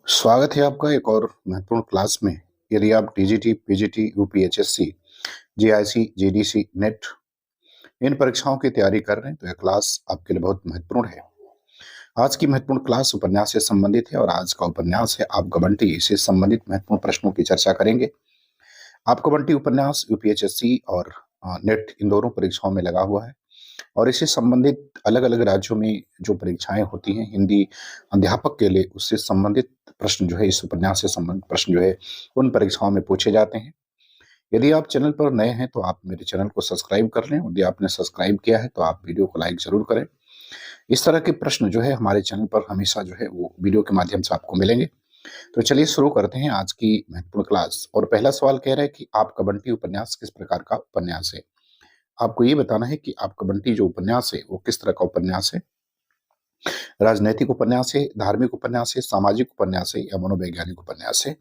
स्वागत है आपका एक और महत्वपूर्ण क्लास में। यदि आप TGT, PGT, UPHSC, GIC, GDC, NET इन परीक्षाओं की तैयारी कर रहे हैं तो यह क्लास आपके लिए बहुत महत्वपूर्ण है। आज की महत्वपूर्ण क्लास उपन्यास से संबंधित है और आज का उपन्यास है आपका बंटी। इससे संबंधित महत्वपूर्ण प्रश्नों की चर्चा करेंगे। आपका बंटी उपन्यास यूपीएचएससी और नेट इन दोनों परीक्षाओं में लगा हुआ है और इससे संबंधित अलग अलग राज्यों में जो परीक्षाएं होती हैं हिंदी अध्यापक के लिए, उससे संबंधित प्रश्न जो है, इस उपन्यास से संबंधित प्रश्न जो है उन परीक्षाओं में पूछे जाते हैं। यदि आप चैनल पर नए हैं तो आप मेरे चैनल को सब्सक्राइब कर लें और यदि आपने सब्सक्राइब किया है तो आप वीडियो को लाइक जरूर करें। इस तरह के प्रश्न जो है हमारे चैनल पर हमेशा जो है वो वीडियो के माध्यम से आपको मिलेंगे। तो चलिए शुरू करते हैं आज की महत्वपूर्ण क्लास। और पहला सवाल कह रहा है कि आपका बंटी उपन्यास किस प्रकार का उपन्यास है। आपको ये बताना है कि आपका बंटी जो उपन्यास है वो किस तरह का उपन्यास है। राजनैतिक उपन्यास है, धार्मिक उपन्यास है, सामाजिक उपन्यास है या मनोवैज्ञानिक उपन्यास है।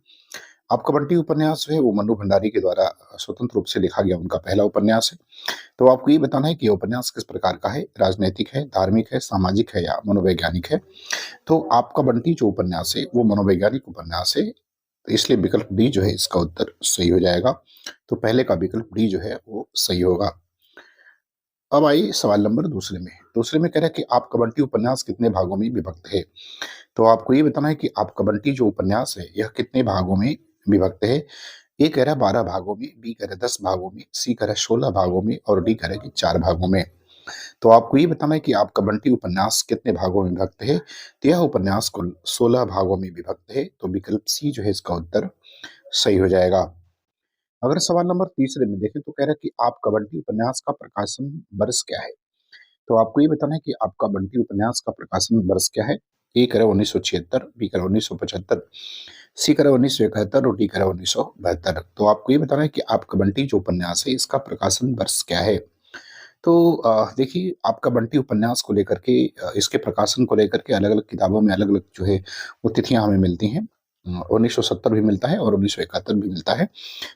आपका बंटी उपन्यास जो है वो मन्नू भंडारी के द्वारा स्वतंत्र रूप से लिखा गया उनका पहला उपन्यास है। तो आपको ये बताना है कि यह उपन्यास किस प्रकार का है, राजनैतिक है, धार्मिक है, सामाजिक है या मनोवैज्ञानिक है। तो आपका बंटी जो उपन्यास है वो मनोवैज्ञानिक उपन्यास है, तो इसलिए विकल्प डी जो है इसका उत्तर सही हो जाएगा। तो पहले का विकल्प डी जो है वो सही होगा। अब आइए सवाल नंबर दूसरे में। दूसरे में कह रहा है कि आपका बंटी उपन्यास कितने भागों में विभक्त है। तो आपको ये बताना है कि आपका बंटी जो उपन्यास है यह कितने भागों में विभक्त है। ए कह रहा है 12 भागों में, बी कह रहा है 10 भागों में, सी कह रहा है 16 भागों में और डी कह रहा है कि 4 भागों में। तो आपको ये बताना है कि आपका बंटी उपन्यास कितने भागों में विभक्त है। तो यह उपन्यास कुल 16 भागों में विभक्त है। तो विकल्प सी जो है इसका उत्तर सही हो जाएगा। अगर सवाल नंबर तीसरे में देखें तो कह रहा है कि आपका बंटी उपन्यास का प्रकाशन वर्ष क्या है। तो आपको ये बताना है कि आपका बंटी उपन्यास का प्रकाशन वर्ष क्या है। ए कह रहा है 1976, बी कह रहा है 1975, सी कह रहा है 1971 और डी कह रहा है 1972। तो आपको ये बताना है कि आपका बंटी जो उपन्यास है इसका प्रकाशन वर्ष क्या है। तो देखिए, आपका बंटी उपन्यास को लेकर के इसके प्रकाशन को लेकर के अलग अलग किताबों में अलग अलग जो है वो तिथियां हमें मिलती हैं। 1970 भी मिलता है और 1971 भी मिलता है।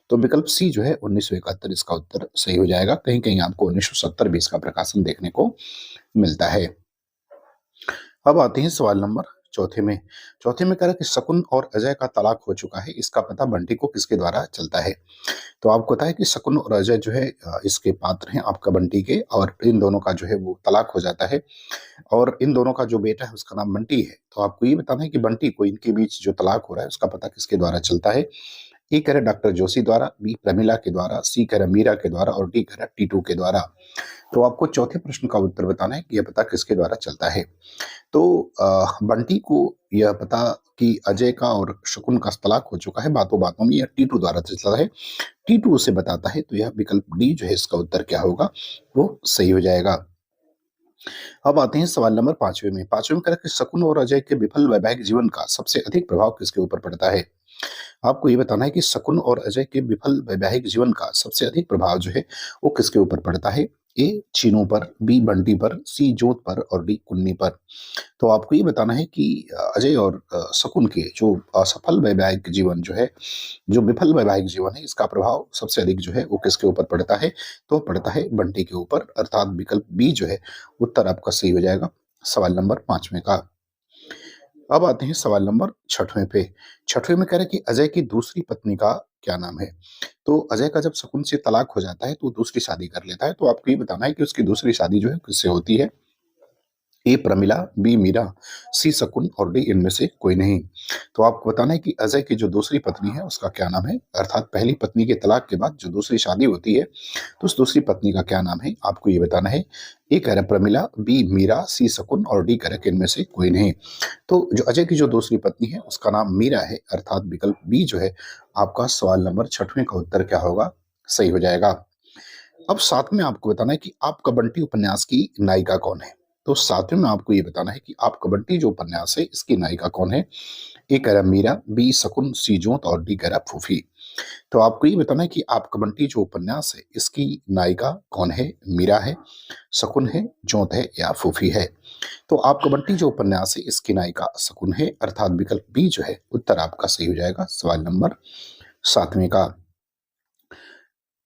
तो विकल्प सी जो है 1971 इसका उत्तर सही हो जाएगा। कहीं कहीं आपको 1970 भी इसका प्रकाशन देखने को मिलता है। अब आते हैं सवाल नंबर चौथे में। चौथे में कह रहा है कि शकुन और अजय का तलाक हो चुका है, इसका पता बंटी को किसके द्वारा चलता है। तो आपको पता है कि शकुन और अजय जो है इसके पात्र हैं आपका बंटी के, और इन दोनों का जो है वो तलाक हो जाता है और इन दोनों का जो बेटा है उसका नाम बंटी है। तो आपको ये बताना है कि बंटी को इनके बीच जो तलाक हो रहा है उसका पता किसके द्वारा चलता है। ए कह रहा डॉक्टर जोशी द्वारा, बी प्रमिला के द्वारा, सी कह रहा मीरा के द्वारा और डी कह रहा टीटू के द्वारा। तो आपको चौथे प्रश्न का उत्तर बताना है कि यह पता किसके द्वारा चलता है। तो बंटी को यह पता कि अजय का और शकुन का तलाक हो चुका है बातों बातों में, यह टीटू द्वारा चलता है। टीटू उसे बताता है। तो यह विकल्प डी जो है इसका उत्तर क्या होगा, वो सही हो जाएगा। अब आते हैं सवाल नंबर पांचवे में। पांचवे में कह रहा है कि शकुन और अजय के विफल वैवाहिक जीवन का सबसे अधिक प्रभाव किसके ऊपर पड़ता है। आपको ये बताना है कि शकुन और अजय के विफल वैवाहिक जीवन का सबसे अधिक प्रभाव जो है वो किसके ऊपर पड़ता है। ए चीनू पर, बी बंटी पर, सी जोत पर और डी कुन्नी पर। तो आपको ये बताना है कि अजय और शकुन के जो असफल वैवाहिक जीवन जो है, जो विफल वैवाहिक जीवन है, इसका प्रभाव सबसे अधिक जो है वो किसके ऊपर पड़ता है। तो पड़ता है बंटी के ऊपर, अर्थात विकल्प बी जो है उत्तर आपका सही हो जाएगा सवाल नंबर पांचवें का। अब आते हैं सवाल नंबर छठवें पे। छठवें में कह रहा है कि अजय की दूसरी पत्नी का क्या नाम है। तो अजय का जब शकुन से तलाक हो जाता है तो वो दूसरी शादी कर लेता है। तो आपको ये बताना है कि उसकी दूसरी शादी जो है किससे होती है। ए प्रमिला, बी मीरा, सी शकुन और डी इनमें से कोई नहीं। तो आपको बताना है कि अजय की जो दूसरी पत्नी है उसका क्या नाम है, अर्थात पहली पत्नी के तलाक के बाद जो दूसरी शादी होती है तो उस दूसरी पत्नी का क्या नाम है, आपको ये बताना है। ए कह रहा है प्रमिला, बी मीरा, सी शकुन और डी कह रहा है कि इनमें से कोई नहीं। तो जो अजय की जो दूसरी पत्नी है उसका नाम मीरा है, अर्थात विकल्प बी जो है आपका सवाल नंबर छठवें का उत्तर क्या होगा, सही हो जाएगा। अब साथ में आपको बताना है कि आपका बंटी उपन्यास की नायिका कौन है। तो साथ में आपको ये बताना है कि आपका बंटी जो उपन्यास है इसकी नायिका कौन है। ए कह रहा मीरा, बी शकुन, सी जोत और डी कह रहा फूफी। तो आपको ये बताना है कि आपका बंटी जो उपन्यास है इसकी नायिका कौन है। मीरा है, शकुन है, जोत है या फूफी है। तो आपका बंटी जो उपन्यास है इसकी नायिका शकुन है, अर्थात विकल्प बी जो है उत्तर आपका सही हो जाएगा सवाल नंबर सातवें का।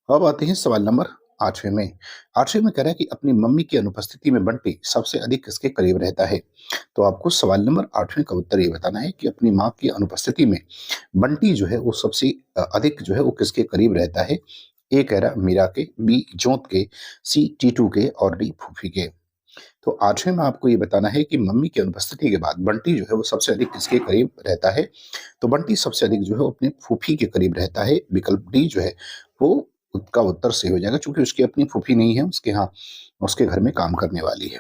अब आते हैं सवाल नंबर आठवें में। आठवें में कह रहा है कि अपनी मम्मी की अनुपस्थिति में बंटी सबसे अधिक किसके करीब रहता है? तो आपको सवाल नंबर आठवें का उत्तर ये बताना है कि अपनी माँ की अनुपस्थिति में बंटी जो है वो सबसे अधिक जो है वो किसके करीब रहता है? ए कह रहा है मीरा के, बी जोत के, सी टीटू के और डी फूफी के। तो आठवें में आपको ये बताना है कि मम्मी की अनुपस्थिति के बाद बंटी जो है वो सबसे अधिक किसके करीब रहता है? तो बंटी सबसे अधिक जो है वो अपने फूफी के करीब रहता है। विकल्प डी जो है वो उसका उत्तर सही हो जाएगा, क्योंकि उसकी अपनी फूफी नहीं है, उसके यहाँ उसके घर में काम करने वाली है।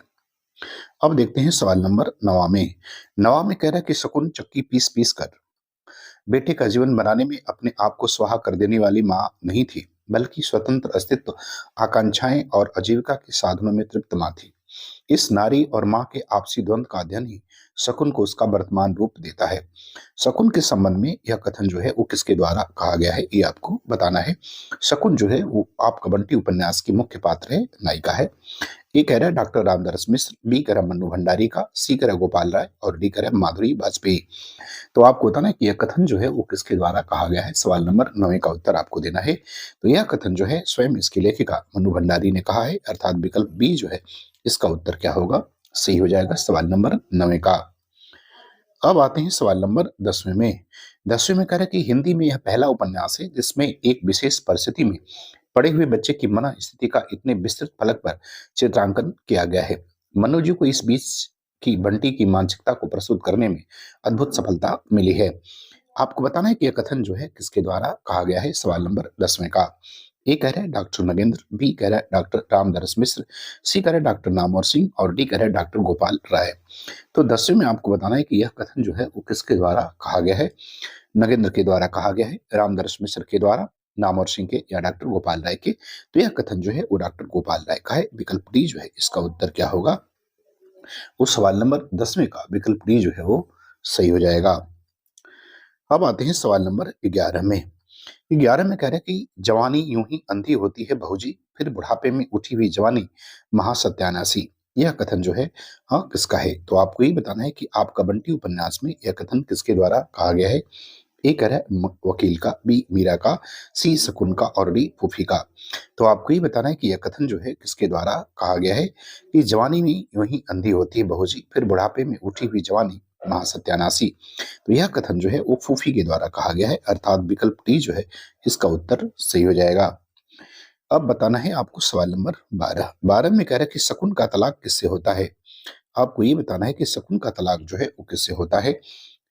अब देखते हैं सवाल नंबर 9 में। 9 में कह रहा है कि शकुन चक्की पीस पीस कर बेटे का जीवन बनाने में अपने आप को स्वाहा कर देने वाली माँ नहीं थी, बल्कि स्वतंत्र अस्तित्व, आकांक्षाएं और आजीविका के साधनों में तृप्त माँ थी। इस नारी और माँ के आपसी द्वंद्व का अध्ययन ही शकुन को उसका वर्तमान रूप देता है। शकुन के संबंध में यह कथन जो है वो किसके द्वारा कहा गया है, ये आपको बताना है। शकुन जो है वो आपका बंटी उपन्यास की मुख्य पात्र है, नायिका है। ए कह रहा है डॉक्टर रामदास मिश्र, बी कह रहा है मन्नू भंडारी का, सी कह रहा है गोपाल राय और डी कह रहा है माधुरी वाजपेयी। तो आपको बताना है कि यह कथन जो है वो किसके द्वारा कहा गया है। सवाल नंबर 9 का उत्तर आपको देना है। तो यह कथन जो है स्वयं इसकी लेखिका मन्नू भंडारी ने कहा है, अर्थात विकल्प बी जो है इसका उत्तर क्या होगा, सही हो जाएगा सवाल नंबर 9 का। अब आते हैं सवाल नंबर 10वें में। 10वें में कह रहा है कि हिंदी में यह पहला उपन्यास है जिसमें एक विशेष परिस्थिति में पड़े हुए बच्चे की मन स्थिति का इतने विस्तृत फलक पर चित्रांकन किया गया है। मनु जी को इस बीच की बंटी की मानसिकता को प्रस्तुत करने में अद्भुत सफलता मिली है। आपको बताना है कि यह कथन जो है किसके द्वारा कहा गया है। सवाल नंबर 10वें का। ए कह रहा है डॉक्टर नगेंद्र, बी कह रहा है डॉक्टर रामदास मिश्र, सी कह रहा है डॉक्टर नामवर सिंह और डी कह रहा है डॉक्टर गोपाल राय। तो 10वें में आपको बताना है कि यह कथन जो है वो किसके द्वारा कहा गया है। नगेंद्र के द्वारा कहा गया है, रामदास मिश्र के द्वारा, नामवर सिंह के या डॉक्टर गोपाल राय के। तो यह कथन जो है वो डॉक्टर गोपाल राय का है। विकल्प डी जो है इसका उत्तर क्या होगा, वो सवाल नंबर 10वें का विकल्प डी जो है वो सही हो जाएगा। अब आते हैं सवाल नंबर 11 में। 11 में कह रहे हैं कि जवानी यूं ही अंधी होती है बहूजी, फिर बुढ़ापे में उठी हुई जवानी महासत्यानाशी। यह कथन जो है हाँ किसका है। तो आपको ये बताना है कि आपका बंटी उपन्यास में यह कथन किसके द्वारा कहा गया है। ए कह रहा है वकील का, बी मीरा का, सी शकुन का और डी फूफी का। तो आपको ये बताना है कि यह कथन जो है किसके द्वारा कहा गया है कि जवानी में यूं ही अंधी होती है बहूजी, फिर बुढ़ापे में उठी हुई जवानी महासत्यानाशी। तो यह कथन जो है वो फूफी के द्वारा कहा गया है, अर्थात विकल्प डी जो है इसका उत्तर सही हो जाएगा। अब बताना है आपको सवाल नंबर 12। 12 में कह रहा है कि शकुन का तलाक किससे होता है। आपको ये बताना है कि शकुन का तलाक जो है वो किससे होता है।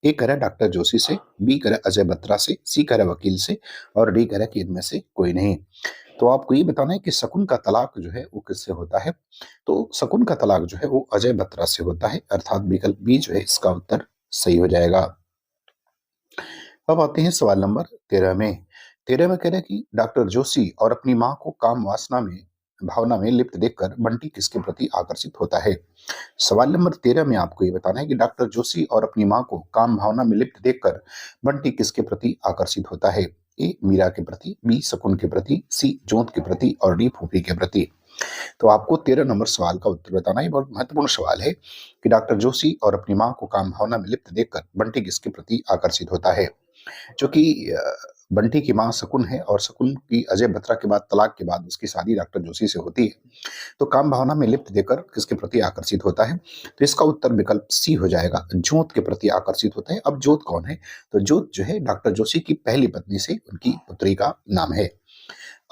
ए कह रहा है डॉक्टर जोशी से, बी कह रहा है अजय बत्रा से, सी कह रहा है वकील से और डी कह रहा है कि इनमें से कोई नहीं। तो आपको ये बताना है कि शकुन का तलाक जो है वो किससे होता है। तो शकुन का तलाक जो है वो अजय बत्रा से होता है, अर्थात विकल्प बी जो है इसका उत्तर सही हो जाएगा। अब आते हैं सवाल नंबर 13 में। 13 में कह रहे हैं कि डॉक्टर जोशी और अपनी माँ को काम वासना में भावना में लिप्त देखकर बंटी किसके प्रति आकर्षित होता है। सवाल नंबर 13 में आपको ये बताना है कि डॉक्टर जोशी और अपनी माँ को काम भावना में लिप्त देखकर बंटी किसके प्रति आकर्षित होता है। ए मीरा के प्रति, बी शकुन के प्रति, सी जोत के प्रति और डी फूफी के प्रति। तो आपको 13 नंबर सवाल का उत्तर बताना है। बहुत महत्वपूर्ण सवाल है कि डॉक्टर जोशी और अपनी माँ को काम भावना में लिप्त देखकर बंटी किसके प्रति आकर्षित होता है। जो कि बंटी की माँ शकुन है और शकुन की अजय बत्रा के बाद तलाक के बाद उसकी शादी डॉक्टर जोशी से होती है। तो काम भावना में लिप्त देकर किसके प्रति आकर्षित होता है। तो इसका उत्तर विकल्प सी हो जाएगा, जोत के प्रति आकर्षित होता है। अब जोत कौन है, तो जोत जो है डॉक्टर जोशी की पहली पत्नी से उनकी पुत्री का नाम है।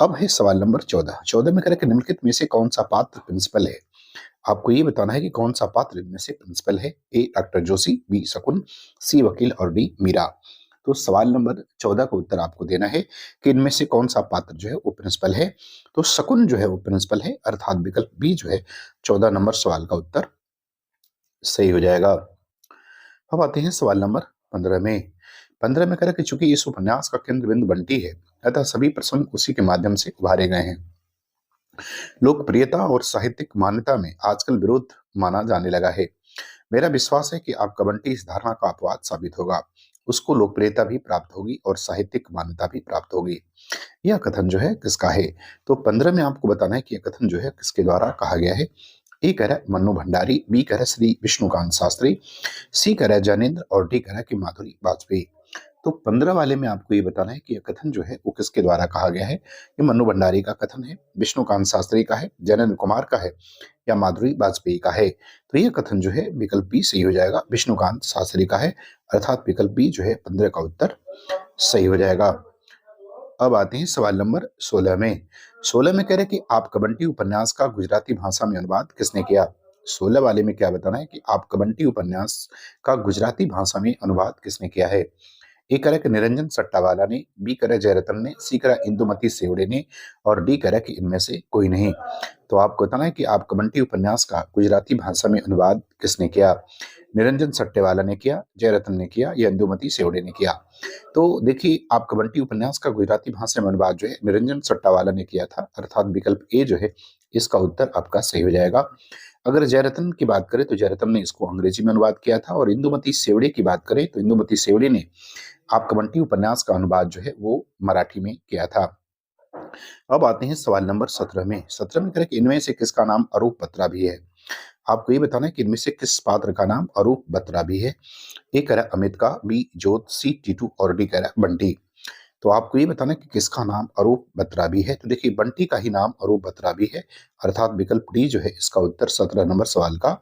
अब है सवाल नंबर 14। 14 में कह रहा है कि निम्नलिखित में से कौन सा पात्र प्रिंसिपल है। आपको ये बताना है कि कौन सा पात्र इनमें से प्रिंसिपल है। ए डॉक्टर जोशी, बी शकुन, सी वकील और डी मीरा। तो सवाल नंबर 14 का उत्तर आपको देना है कि इनमें से कौन सा पात्र जो है वो प्रिंसिपल है। तो शकुन जो है वो प्रिंसिपल है, अर्थात विकल्प बी जो है 14 नंबर सवाल का उत्तर सही हो जाएगा। अब आते हैं सवाल नंबर 15 में। 15 में कह रहा है कि चूंकि इस उपन्यास का केंद्र बिंदु बंटी है, अतः सभी प्रसंग उसी के माध्यम से उभारे गए हैं। लोकप्रियता और साहित्यिक मान्यता में आजकल विरोध माना जाने लगा है। मेरा विश्वास है कि आपका बंटी इस धारणा का अपवाद साबित होगा। उसको लोकप्रियता भी प्राप्त होगी और साहित्यिक मान्यता भी प्राप्त होगी। यह कथन जो है किसका है। तो 15 में आपको बताना है कि यह कथन जो है किसके द्वारा कहा गया है। ए कह रहा है मन्नू भंडारी, बी कह रहा है श्री विष्णुकांत शास्त्री, सी कह रहा है ज्ञानेन्द्र और डी कह रहा है कि माधुरी वाजपेयी। तो 15 वाले में आपको ये बताना है कि यह कथन जो है वो किसके द्वारा कहा गया है। ये मन्नू भंडारी का कथन है, विष्णुकांत शास्त्री का है, जैनेंद्र कुमार का है या माधुरी वाजपेयी का है। तो ये कथन जो है विकल्प बी सही हो जाएगा, विष्णुकांत शास्त्री का है, अर्थात विकल्प बी जो है 15 का उत्तर सही हो जाएगा। अब आते हैं सवाल नंबर 16 में। 16 में कह रहे कि आप कबंटी उपन्यास का गुजराती भाषा में अनुवाद किसने किया। 16 वाले में क्या बताना है कि आप कबंटी उपन्यास का गुजराती भाषा में अनुवाद किसने किया है। ए करें कि निरंजन सट्टावाला ने, बी करें जयरत्न ने, सी करें इंदुमती सेवड़े ने और डी करें कि इनमें से कोई नहीं। तो आपको बताना है कि आप कबंटी उपन्यास का गुजराती भाषा में अनुवाद किसने किया। निरंजन सट्टेवाला ने किया, जयरत्न ने किया या इंदुमती सेवड़े ने किया। तो देखिए, आप कबंटी उपन्यास का गुजराती भाषा में अनुवाद जो है निरंजन सट्टावाला ने किया था, अर्थात विकल्प ए जो है इसका उत्तर आपका सही हो जाएगा। अगर जयरत्न की बात करें तो जयरत्न ने इसको अंग्रेजी में अनुवाद किया था, और इंदुमती सेवड़े की बात करें तो इंदुमती सेवड़े ने आप कबंटी उपन्यास का अनुवाद जो है वो मराठी में किया था। अब आते हैं सवाल नंबर 17 में। 17 में करें कि इनमें से किसका नाम अरूप बत्रा भी है। आपको ये बताना है कि इनमें से किस पात्र का नाम अरूप बत्रा भी है। ए कह रहा है अमित का, बी जोत, सी टीटू और डी कह रहा है बंटी। तो आपको ये बताना है कि किसका नाम अरूप बत्रा भी है। तो देखिए, बंटी का ही नाम अरूप बत्रा भी है, अर्थात विकल्प डी जो है इसका उत्तर 17 नंबर सवाल का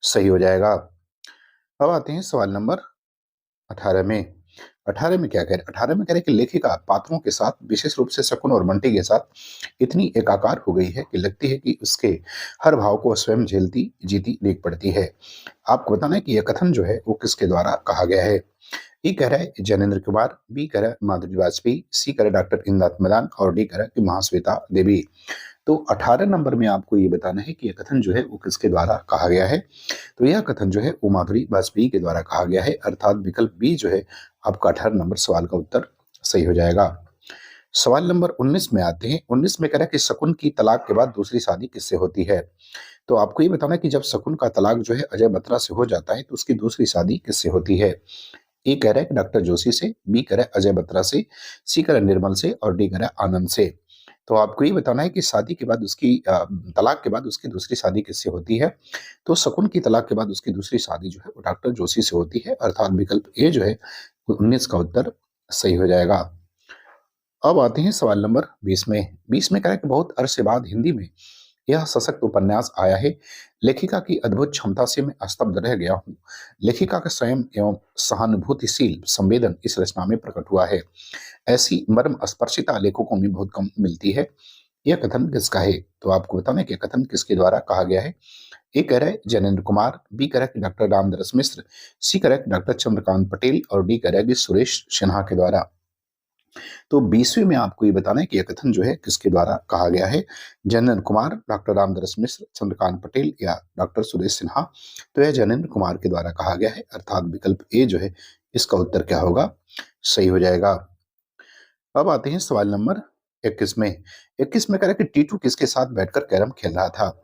सही हो जाएगा। अब आते हैं सवाल नंबर 18 में। 18 में क्या कह रहे हैं, 18 में कह रहे हैं कि लेखिका पात्रों के साथ, विशेष रूप से शकुन और बंटी के साथ इतनी एकाकार हो गई है कि लगती है कि उसके हर भाव को स्वयं झेलती जीती देख पड़ती है। आपको बताना है कि यह कथन जो है वो किसके द्वारा कहा गया है। ए कह रहा है जैनेंद्र कुमार, बी कह रहा है माधुरी वाजपेयी, सी कह रहा है डॉक्टर इंदात मदान और डी कह रहा है कि महाश्वेता देवी। तो 18 नंबर में आपको ये बताना है कि यह कथन जो है वो किसके द्वारा कहा गया है। तो यह कथन जो है वो माधुरी वाजपेयी के द्वारा कहा गया है, अर्थात विकल्प बी जो है आपका 18 नंबर सवाल का उत्तर सही हो जाएगा। सवाल नंबर 19 में आते हैं। 19 में कह रहा है कि शकुन की तलाक के बाद दूसरी शादी किससे होती है। तो आपको ये बताना है कि जब शकुन का तलाक जो है अजय बत्रा से हो जाता है तो उसकी दूसरी शादी किससे होती है। ए कह रहा है कि डॉक्टर जोशी से, बी कह रहा है अजय बत्रा से, सी कह रहा है निर्मल से और डी कह रहा है आनंद से। तो आपको ये बताना है कि शादी के बाद उसकी तलाक के बाद उसकी दूसरी शादी किससे होती है। तो शकुन की तलाक के बाद उसकी दूसरी शादी जो है वो डॉक्टर जोशी से होती है, अर्थात विकल्प ए जो है 19 का उत्तर सही हो जाएगा। अब आते हैं सवाल नंबर 20 में। 20 में कह रहा है कि बहुत अरसे बाद हिंदी में यह सशक्त उपन्यास आया है। लेखिका की अद्भुत क्षमता से मैं स्तब्ध रह गया हूँ। लेखिका का संयम एवं सहानुभूतिशील संवेदन इस रचना में प्रकट हुआ है। ऐसी मर्म स्पर्शिता लेखकों में बहुत कम मिलती है। यह कथन किसका है। तो आपको बताना है कि कथन किसके द्वारा कहा गया है। ए कह रहा है जैनेंद्र कुमार, बी कह रहा है कि डॉक्टर रामदास मिश्र, सी कह रहा है कि डॉक्टर चंद्रकांत पटेल और डी कह रहा है कि सुरेश सिन्हा के द्वारा। तो 20वीं में आपको ये बताना है कि यह कथन जो है किसके द्वारा कहा गया है। जैनेंद्र कुमार, डॉक्टर रामदास मिश्र, चंद्रकांत पटेल या डॉक्टर सुरेश सिन्हा। तो यह जैनेंद्र कुमार के द्वारा कहा गया है, अर्थात विकल्प ए जो है इसका उत्तर क्या होगा, सही हो जाएगा। अब आते हैं सवाल नंबर 21 में। 21 में कह रहा है कि टीटू किसके साथ बैठकर कैरम खेल रहा था।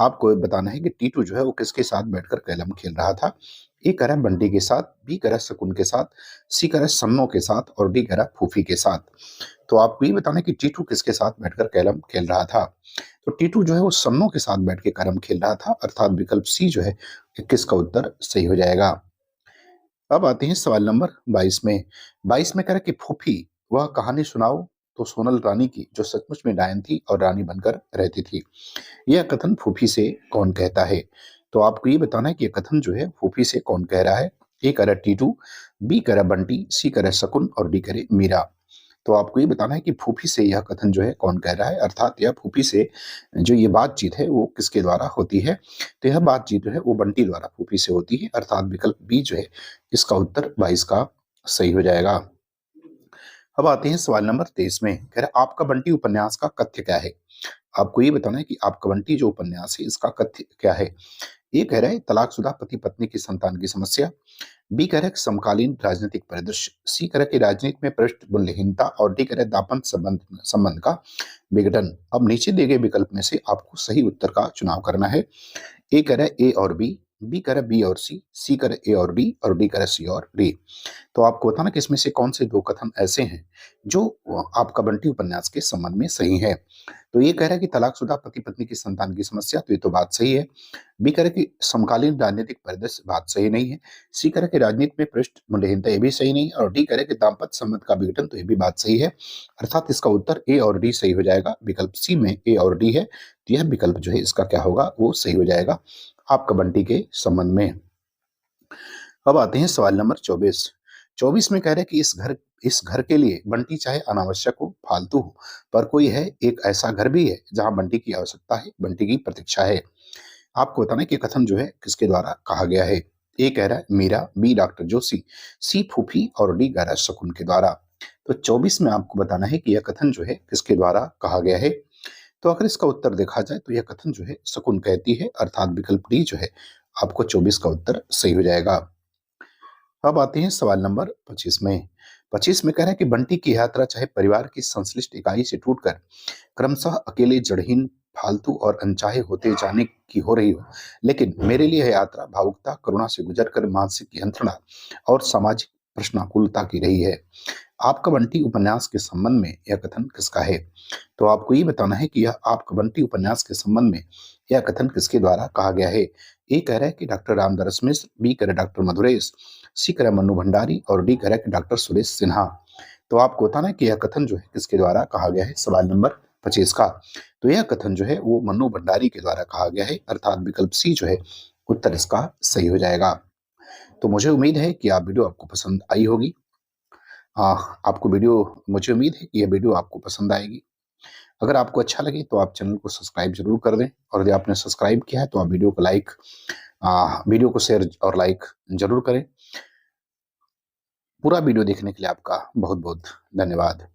आपको बताना है कि टीटू जो है वो किसके साथ बैठकर कैरम खेल रहा था। ए कह रहा है बंटी के साथ, बी कह रहा है शकुन के साथ, सी कह रहा है सन्नो के साथ और डी कह रहा है फूफी के साथ। तो आपको ये बताना है कि टीटू किसके साथ बैठकर कैरम खेल रहा था। तो टीटू जो है वो सन्नो के साथ बैठ के कैरम खेल रहा था, अर्थात विकल्प सी जो है 21 का उत्तर सही हो जाएगा। अब आते हैं सवाल नंबर 22 में। 22 में कह रहा है कि फूफी वह कहानी सुनाओ तो सोनल रानी की, जो सचमुच में डायन थी और रानी बनकर रहती थी। यह कथन फूफी से कौन कहता है। तो आपको ये बताना है कि यह कथन जो है फूफी से कौन कह रहा है। ए कह रहा है टीटू, बी कह रहा है बंटी, सी कह रहा है शकुन और डी कह रहा है मीरा। तो आपको ये बताना है कि फूफी से यह कथन जो है कौन कह रहा है, अर्थात यह फूफी से जो ये बातचीत है वो किसके द्वारा होती है। तो यह बातचीत जो है वो बंटी द्वारा फूफी से होती है, अर्थात विकल्प बी जो है इसका उत्तर 22 का सही हो जाएगा। अब आते हैं सवाल नंबर 23 में। कह रहा है आपका बंटी उपन्यास का कथ्य क्या है। आपको ये बताना है कि आपका बंटी जो उपन्यास है इसका कथ्य क्या है। ये कह रहा है तलाकशुदा पति पत्नी की संतान की समस्या, बी कह रहा है समकालीन राजनीतिक परिदृश्य, सी कह रहा है कि राजनीति में पृष्ठभूमिहीनता और डी कह रहा है दाम्पत्य संबंध संबंध का विघटन। अब नीचे दिए गए विकल्प में से आपको सही उत्तर का चुनाव करना है। ए कह रहा है ए और बी कह रहा है बी और सी कह रहा है ए और डी और डी कह रहा है सी और डी। तो आपको बताना कि इसमें से कौन से दो कथन ऐसे हैं जो आपका बंटी उपन्यास के संबंध में सही है। तो ये कह रहा है कि तलाकशुदा पति-पत्नी की संतान की समस्या, तो ये तो बात सही है। बी कह रहा है कि समकालीन राजनीतिक परिदृश्य, बात सही नहीं है। सी कह रहा है कि राजनीति में पृष्ठ मूल्यहीनता, ये भी सही नहीं है। और डी कह रहा है कि दाम्पत्य संबंध का विघटन, तो ये भी बात सही है। अर्थात इसका उत्तर ए और डी सही हो जाएगा। विकल्प सी में ए और डी है, तो यह विकल्प जो है इसका क्या होगा, वो सही हो जाएगा आपका बंटी के संबंध में। अब आते हैं सवाल नंबर 24। 24 में कह रहे हैं कि इस घर के लिए बंटी चाहे अनावश्यक हो, फालतू हो, पर कोई है एक ऐसा घर भी है जहां बंटी की आवश्यकता है, बंटी की प्रतीक्षा है। आपको बताना है कि कथन जो है किसके द्वारा कहा गया है। ए कह रहा है मीरा, बी डॉक्टर जोशी, सी फूफी और डी कह रहा है शकुन के द्वारा। तो 24 में आपको बताना है कि यह कथन जो है किसके द्वारा कहा गया है। तो अगर इसका उत्तर देखा जाए तो यह कथन जो है शकुन कहती है, अर्थात विकल्प डी जो है आपको 24 का उत्तर सही हो जाएगा। अब आते हैं सवाल नंबर 25 में। 25 में कह रहा है कि बंटी की यात्रा चाहे परिवार की संश्लिष्ट इकाई से टूटकर क्रमशः अकेले, जड़हीन, फालतू और अनचाहे होते जाने की हो रही हो, लेकिन मेरे लिए यह यात्रा भावुकता, करुणा से गुजरकर मानसिक यंत्रणा और सामाजिक प्रश्नाकुलता की रही है। आपका बंटी उपन्यास के संबंध में यह कथन किसका है? तो आपको ये बताना है कि यह आपका बंटी उपन्यास के संबंध में यह कथन किसके द्वारा कहा गया है। ए कह रहा है कि डॉक्टर रामदास मिश्र, बी कह रहा है डॉक्टर मधुरेश, सी कह रहा है मन्नू भंडारी और डी कह रहा है कि डॉक्टर सुरेश सिन्हा। तो आपको बताना है कि यह कथन जो है किसके द्वारा कहा गया है, सवाल नंबर 25 का। तो यह कथन जो है वो मन्नू भंडारी के द्वारा कहा गया है, अर्थात विकल्प सी जो है उत्तर इसका सही हो जाएगा। तो मुझे उम्मीद है कि आप वीडियो आपको पसंद आई होगी। आ, आपको वीडियो मुझे उम्मीद है कि यह वीडियो आपको पसंद आएगी। अगर आपको अच्छा लगे तो आप चैनल को सब्सक्राइब जरूर कर दें, और यदि आपने सब्सक्राइब किया है तो आप वीडियो को शेयर और लाइक जरूर करें। पूरा वीडियो देखने के लिए आपका बहुत बहुत धन्यवाद।